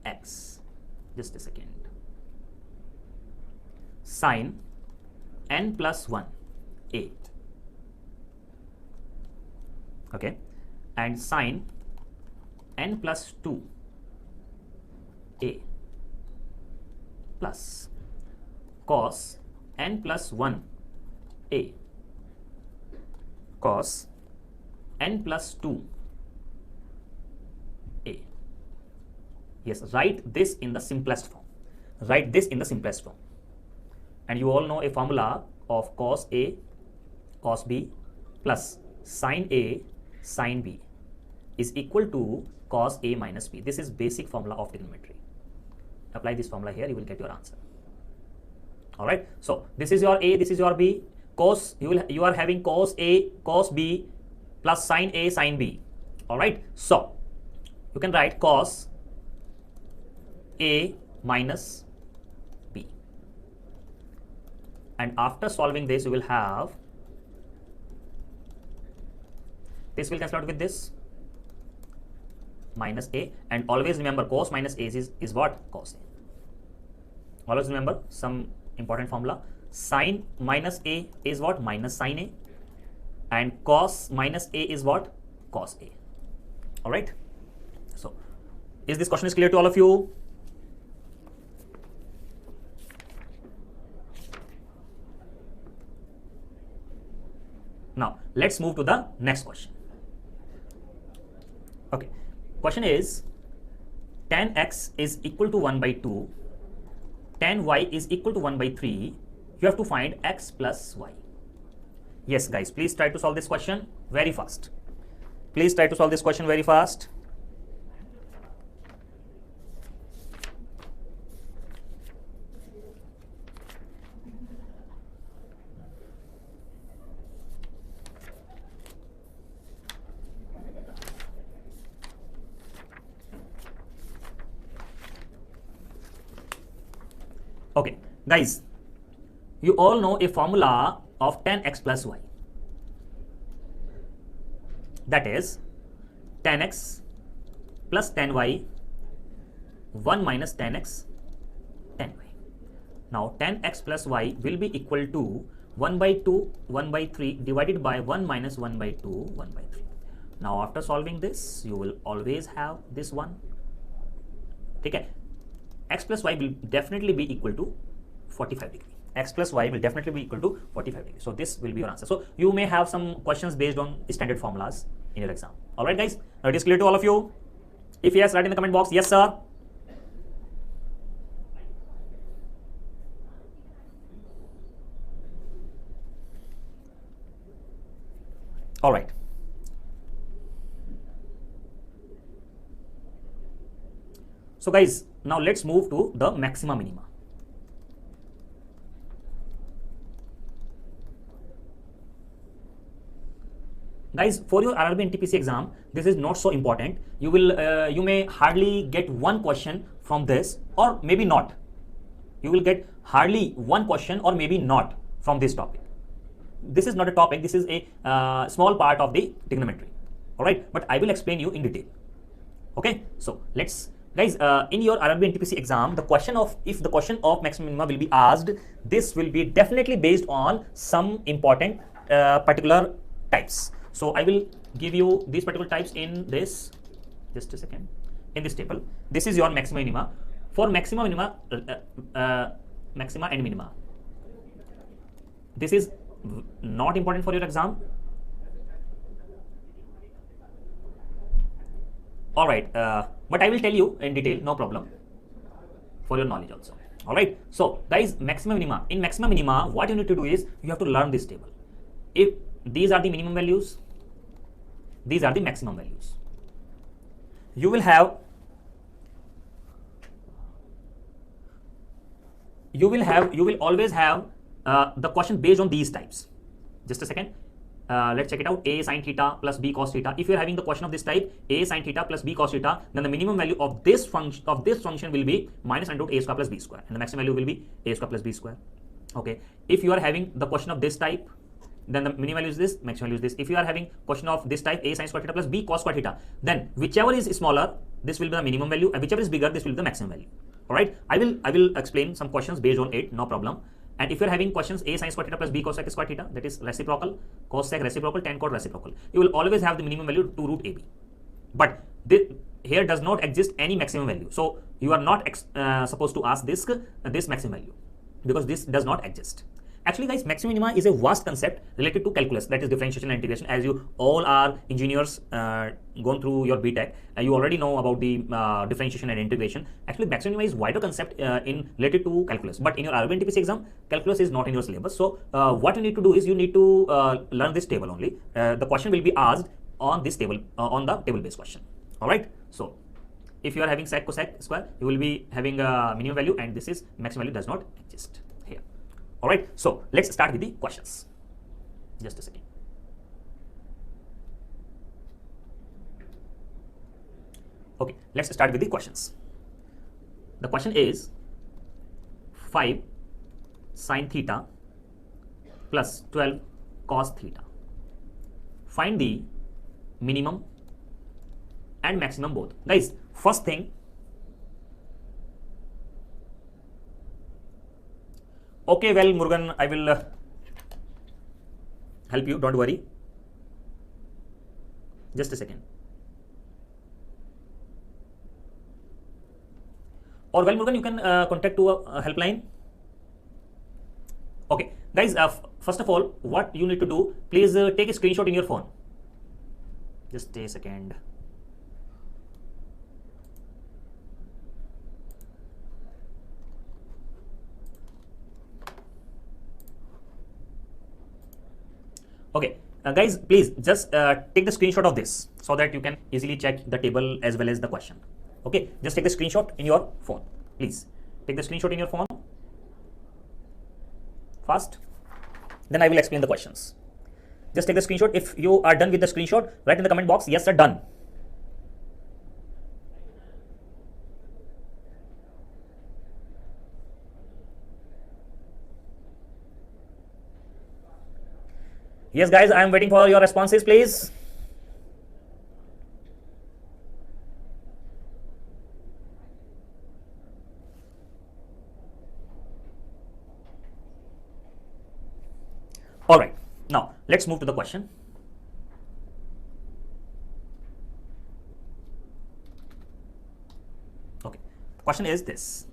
x. Just a second. Sine n plus 1 8. Okay, and sine n plus 2 a plus cos n plus 1 a cos n plus 2 a. Yes, write this in the simplest form. And you all know a formula of cos a cos b plus sin a sin b is equal to cos a minus b. This is basic formula of trigonometry. Apply this formula here, you will get your answer. All right, so this is your a, this is your b. Cos, you are having cos a cos b plus sin a sin b. All right, so you can write cos a minus b, and after solving this you will have this will cancel out with this minus a, and always remember cos minus a is what? Cos a. Always remember some important formula. Sin minus a is what? Minus sin a, and cos minus a is what? Cos a. All right, so is this question is clear to all of you? Now let's move to the next question. Okay, question is tan x is equal to 1 by 2, tan y is equal to 1 by 3. You have to find x plus y. Yes guys, please try to solve this question very fast. Please try to solve this question very fast. Okay, guys, you all know a formula of tan x plus y. That is tan x plus tan y 1 minus tan x tan y. Now tan x plus y will be equal to 1 by 2 1 by 3 divided by 1 minus 1 by 2 1 by 3. Now after solving this you will always have this one. Okay, x plus y will definitely be equal to 45 degree. X plus y will definitely be equal to 45 degree. So this will be your answer. So you may have some questions based on standard formulas in your exam. All right guys, now it is clear to all of you? If yes, write in the comment box, yes sir. All right. So guys, now let's move to the maxima minima. Guys, for your RRB and TPC exam, this is not so important. You may hardly get one question from this, or maybe not. You will get hardly one question or maybe not from this topic. This is not a topic. This is a small part of the trigonometry. All right, but I will explain you in detail. Okay, so let's, guys, in your RRB and TPC exam, if the question of maximum minima will be asked, this will be definitely based on some important particular types. So I will give you these particular types in this, just a second, in this table. This is your maxima minima. For maxima minima, maxima and minima, this is not important for your exam. All right, but I will tell you in detail, no problem, for your knowledge also. All right, so guys, maxima minima. In maxima minima, what you need to do is you have to learn this table. If these are the minimum values, these are the maximum values. You will always have the question based on these types. Just a second. Let's check it out. A sin theta plus B cos theta. If you are having the question of this type, A sin theta plus B cos theta, then the minimum value of this function will be minus under root A square plus B square, and the maximum value will be A square plus B square. Okay. If you are having the question of this type, then the minimum value is this, maximum value is this. If you are having question of this type, A sin square theta plus B cos square theta, then whichever is smaller, this will be the minimum value, and whichever is bigger, this will be the maximum value. All right. I will explain some questions based on it, no problem. And if you're having questions A sin square theta plus B cosec square theta, that is reciprocal, cosec reciprocal, tan cot reciprocal, you will always have the minimum value 2 root AB. But here does not exist any maximum value. So you are not supposed to ask this maximum value, because this does not exist. Actually, guys, maximum minima is a vast concept related to calculus, that is differentiation and integration. As you all are engineers gone through your BTech, you already know about the differentiation and integration. Actually, maximum minima is wider concept in related to calculus. But in your RRB and TPC exam, calculus is not in your syllabus. So what you need to do is you need to learn this table only. The question will be asked on this table, on the table-based question. All right. So if you are having sec cosec square, you will be having a minimum value, and this is maximum value does not exist here. All right, so let's start with the questions. Just a second. Okay, let's start with the questions. The question is 5 sin theta plus 12 cos theta. Find the minimum and maximum both. Guys, first thing, okay, well, Murugan, I will help you, don't worry. Just a second. Or well, Murugan, you can contact to a helpline. Okay, guys, first of all, what you need to do, please take a screenshot in your phone. Just a second. Okay, guys, please just take the screenshot of this so that you can easily check the table as well as the question. Okay, just take the screenshot in your phone. Please take the screenshot in your phone fast. Then I will explain the questions. Just take the screenshot. If you are done with the screenshot, write in the comment box, yes sir, done. Yes, guys, I am waiting for your responses, please. All right, now let's move to the question. Okay, question is this.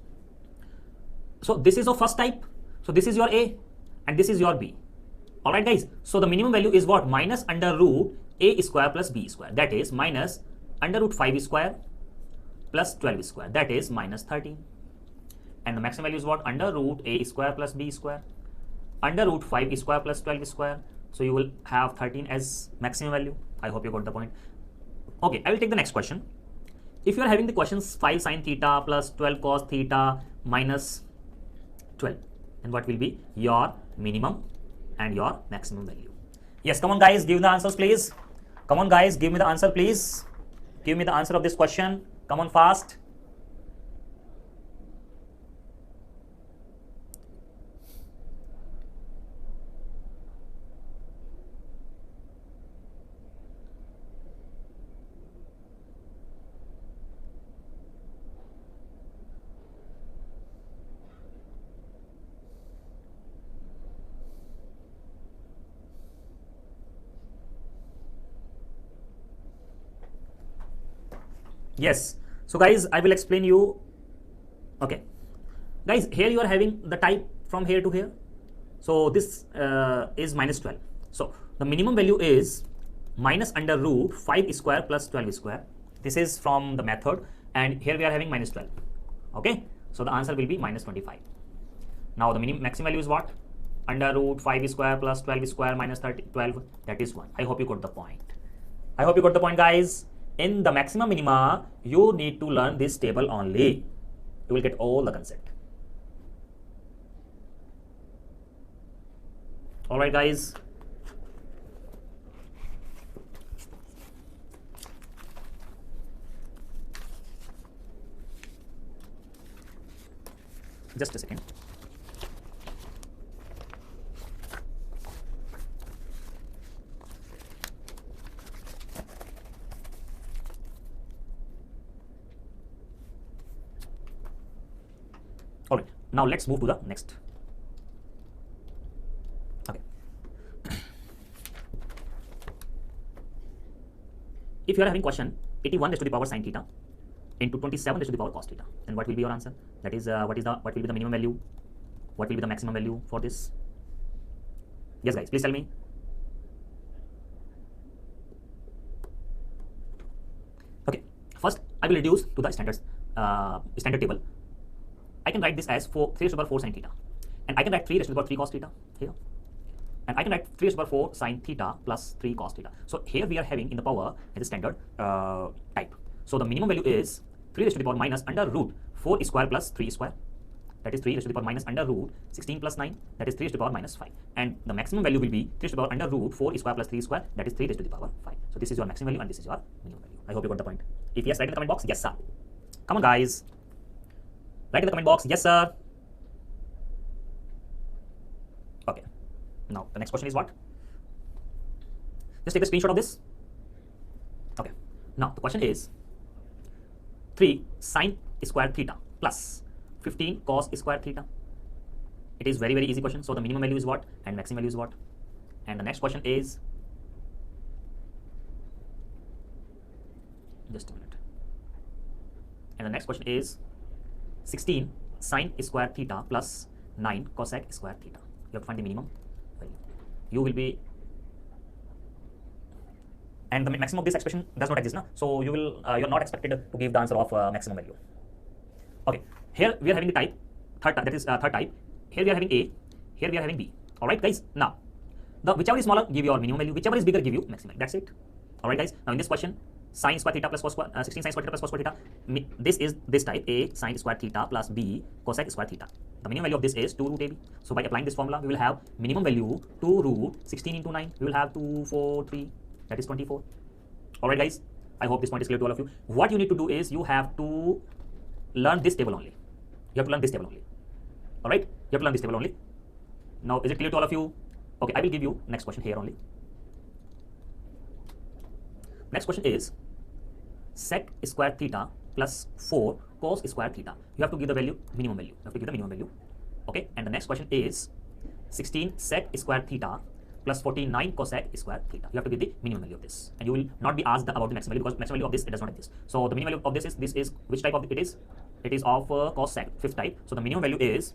So this is your first type. So this is your A and this is your B. All right, guys. So the minimum value is what? Minus under root A square plus B square. That is minus under root 5 square plus 12 square. That is minus 13. And the maximum value is what? Under root A square plus B square. Under root 5 square plus 12 square. So you will have 13 as maximum value. I hope you got the point. Okay, I will take the next question. if you are having the questions 5 sine theta plus 12 cos theta minus 12, then what will be your minimum and your maximum value? Yes, come on guys, give the answers please. Come on guys, give me the answer please. Give me the answer of this question. Come on fast. Yes, so guys, I will explain you. Okay, guys, here you are having the type from here to here. So this is minus 12. So the minimum value is minus under root 5 square plus 12 square. This is from the method, and here we are having minus 12. Okay, so the answer will be minus 25. Now the maximum value is what? Under root 5 square plus 12 square minus 12, that is 1. I hope you got the point. I hope you got the point, guys. In the maximum minima, you need to learn this table only. You will get all the concept. All right, guys. Just a second. All right, now let's move to the next. Okay. If you are having question 81 raised to the power sine theta into 27 raised to the power cos theta, then what will be your answer? That is what will be the minimum value? What will be the maximum value for this? Yes, guys, please tell me. Okay, first I will reduce to the standard table. I can write this as 3 raised to the power 4 sine theta, and I can write 3 raised to the power 3 cos theta here, and I can write 3 raised to the power 4 sine theta plus 3 cos theta. So here we are having in the power as a standard type. So the minimum value is 3 raised to the power minus under root 4 square plus 3 square, that is 3 raised to the power minus under root 16 plus 9, that is 3 raised to the power minus 5, and the maximum value will be 3 raised to the power under root 4 square plus 3 square, that is 3 raised to the power 5. So this is your maximum value and this is your minimum value. I hope you got the point. If yes, write in the comment box yes sir. Come on guys, write in the comment box yes sir. Okay, now the next question is what? Just take a screenshot of this. Okay, now the question is 3 sine square theta plus 15 cos square theta. It is very easy question. So the minimum value is what and maximum value is what? And the next question is, just a minute, and the next question is 16 sine square theta plus 9 cosec square theta. You have to find the minimum value. You will be, and the maximum of this expression does not exist now, so you will you're not expected to give the answer of maximum value. Okay, here we are having the type third type. Here we are having A, here we are having B. All right guys, now the whichever is smaller give your minimum value, whichever is bigger give you maximum value. That's it. All right guys, now in this question sine square theta plus cos square 16 sine square theta plus cos square theta, this is this type A sine square theta plus B cosec square theta. The minimum value of this is 2 root AB. So by applying this formula we will have minimum value 2 root 16 into 9, we will have 2 4 3, that is 24. All right guys, I hope this point is clear to all of you. What you need to do is you have to learn this table only. You have to learn this table only. All right, you have to learn this table only. Now is it clear to all of you? Okay, I will give you next question here only. Next question is sec square theta plus 4 cos square theta. You have to give the value, minimum value. You have to give the minimum value. Okay, and the next question is 16 sec square theta plus 49 cosec square theta. You have to give the minimum value of this, and you will not be asked about the maximum value because maximum value of this it does not exist. So the minimum value of this is which type of it is? It is of cosec, fifth type. So the minimum value is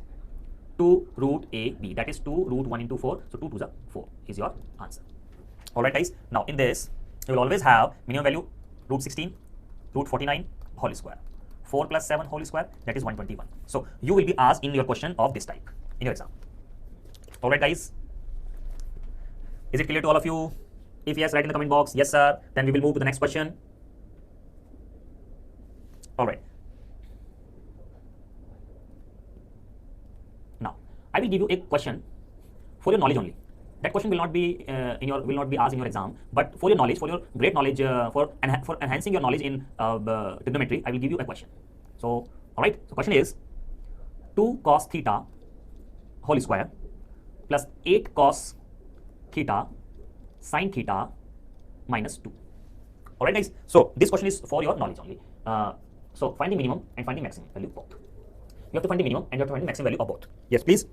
2 root AB, that is 2 root 1 into 4. So 2 to the 4 is your answer. All right guys, now in this you will always have minimum value root 16, root 49 whole square, 4 plus 7 whole square, that is 121. So you will be asked in your question of this type in your exam. All right guys, is it clear to all of you? If yes, write in the comment box yes sir. Then we will move to the next question. All right. Now, I will give you a question for your knowledge only. That question will not be asked in your exam, but for your knowledge, for your great knowledge, for enhancing your knowledge in trigonometry, I will give you a question. So, all right. So, question is 2 cos theta whole square plus 8 cos theta sin theta minus 2. All right, guys. So, this question is for your knowledge only. So, find the minimum and find the maximum value both. You have to find the minimum and you have to find the maximum value of both. Yes, please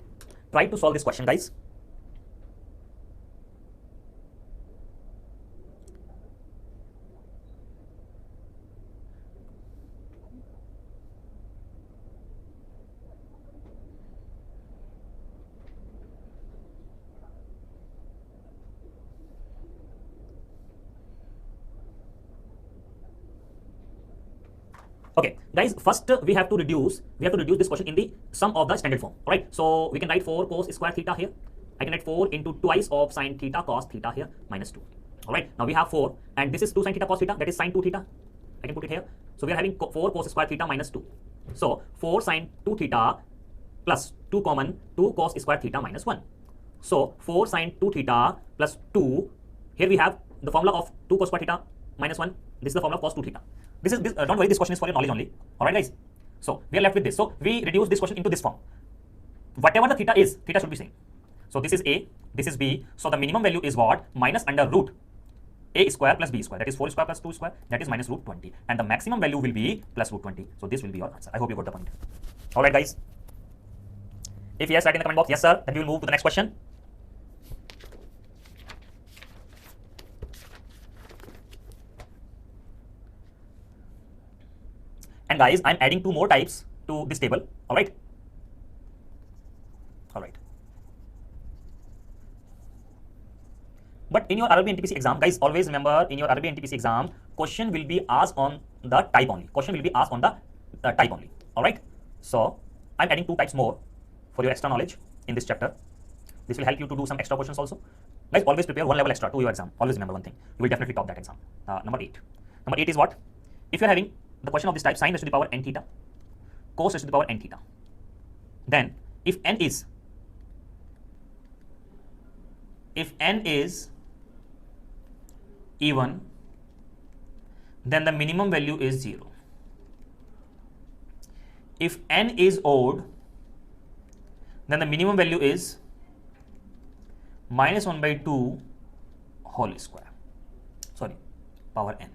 try to solve this question, guys. Okay, guys, first we have to reduce this question in the sum of the standard form. All right, so we can write 4 cos square theta here. I can write 4 into twice of sin theta cos theta here minus 2. All right, now we have 4 and this is 2 sin theta cos theta, that is sin 2 theta. I can put it here. So we are having 4 cos square theta minus 2. So 4 sin 2 theta plus 2 common 2 cos square theta minus 1. So 4 sin 2 theta plus 2. Here we have the formula of 2 cos square theta minus 1. This is the formula of cos 2 theta. Don't worry, this question is for your knowledge only. All right, guys. So we are left with this. So we reduce this question into this form. Whatever the theta is, theta should be same. So this is A, this is B. So the minimum value is what? Minus under root A square plus B square. That is 4 square plus 2 square. That is minus root 20. And the maximum value will be plus root 20. So this will be your answer. I hope you got the point. All right, guys. If yes, write in the comment box, yes, sir. Then we will move to the next question. And guys, I'm adding 2 more types to this table. All right. All right. But in your RRB NTPC exam, guys, always remember in your RRB NTPC exam, question will be asked on the type only. Question will be asked on the type only. All right. So I'm adding 2 types more for your extra knowledge in this chapter. This will help you to do some extra questions also. Guys, always prepare 1 level extra to your exam. Always remember one thing. You will definitely top that exam. Number 8. Number 8 is what? If you're having the question of this type, sin raised to the power n theta, cos raised to the power n theta. Then if n is even, then the minimum value is 0. If n is odd, then the minimum value is minus 1 by 2 whole square. Sorry, power n.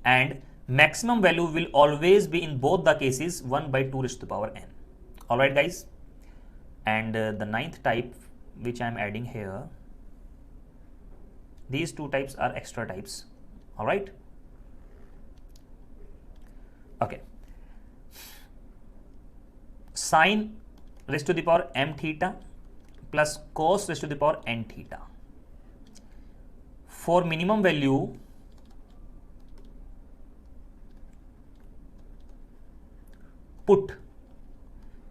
And maximum value will always be in both the cases 1 by 2 raised to the power n. All right, guys. And the 9th type which I am adding here, these 2 types are extra types. All right. Okay. Sin raised to the power m theta plus cos raised to the power n theta. For minimum value, put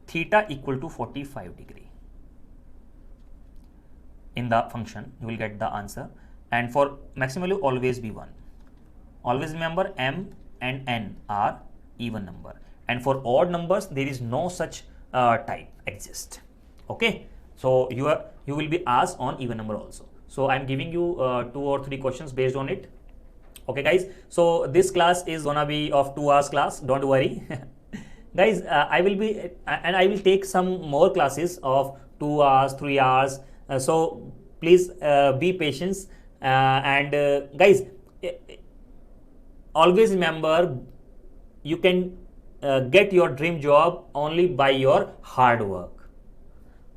theta equal to 45 degree in the function, you will get the answer. And for maximum value, always be 1. Always remember m and n are even number, and for odd numbers there is no such type exist. Okay, so you will be asked on even number also. So I am giving you 2 or 3 questions based on it. Okay, guys. So this class is gonna be of 2 hours class. Don't worry. Guys, I will take some more classes of 2 hours, 3 hours. So please be patient. Guys, always remember, you can get your dream job only by your hard work.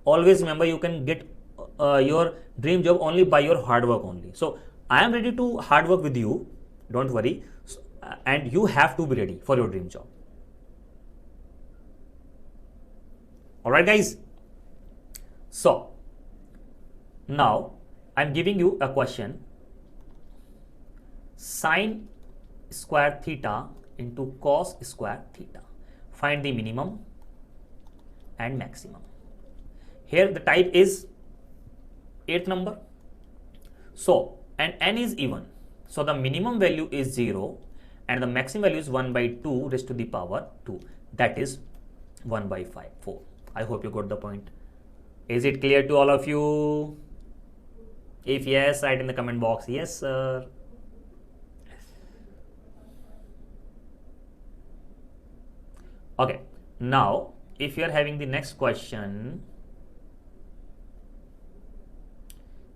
Always remember, you can get your dream job only by your hard work only. So I am ready to hard work with you. Don't worry. And you have to be ready for your dream job. All right, guys. So now I'm giving you a question. Sin square theta into cos square theta. Find the minimum and maximum. Here the type is 8th number. So, and n is even. So the minimum value is 0 and the maximum value is 1 by 2 raised to the power 2, that is 1 by 4. I hope you got the point. Is it clear to all of you? If yes, write in the comment box, yes sir. Okay, now if you are having the next question,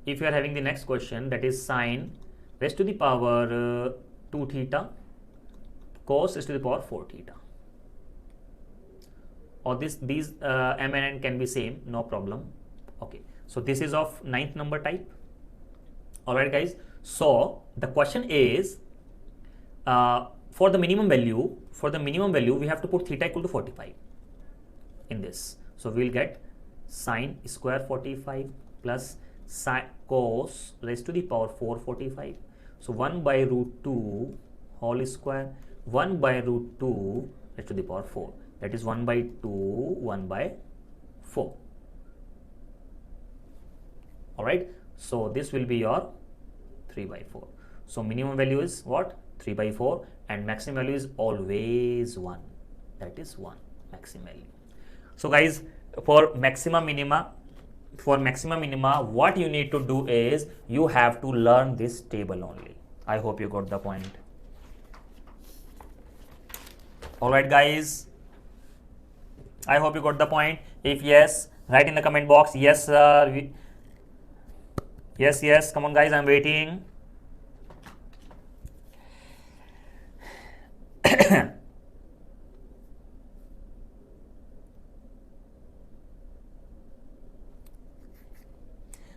that is sine raised to the power 2 theta cos raised to the power 4 theta, or these m and n can be same, no problem. Okay, so this is of 9th number type. Alright guys, so the question is for the minimum value we have to put theta equal to 45 in this. So we will get sine square 45 plus cos raised to the power 4 45. So 1 by root 2 whole square, 1 by root 2 raised to the power 4, that is 1 by 2 1 by 4. Alright, so this will be your 3 by 4. So minimum value is what? 3 by 4, and maximum value is always 1, that is 1 maximum value. So guys, for maxima minima, what you need to do is you have to learn this table only. I hope you got the point. Alright guys, I hope you got the point. If yes, write in the comment box, yes sir. Yes, come on guys, I'm waiting.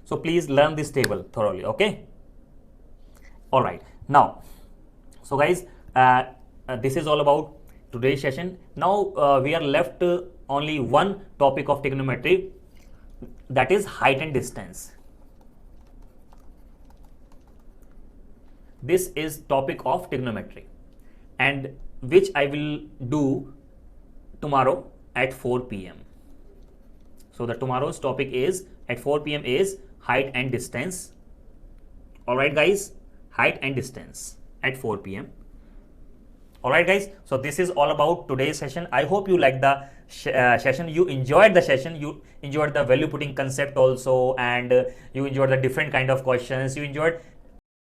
So please learn this table thoroughly, okay? All right, now, so guys, this is all about today's session. Now we are left only one topic of trigonometry, that is height and distance. This is topic of trigonometry, and which I will do tomorrow at 4 p.m. So the tomorrow's topic is at 4 p.m. is height and distance. Alright guys, height and distance at 4 p.m. Alright guys, so this is all about today's session. I hope you liked the session, you enjoyed the session, you enjoyed the value putting concept also, and you enjoyed the different kind of questions, you enjoyed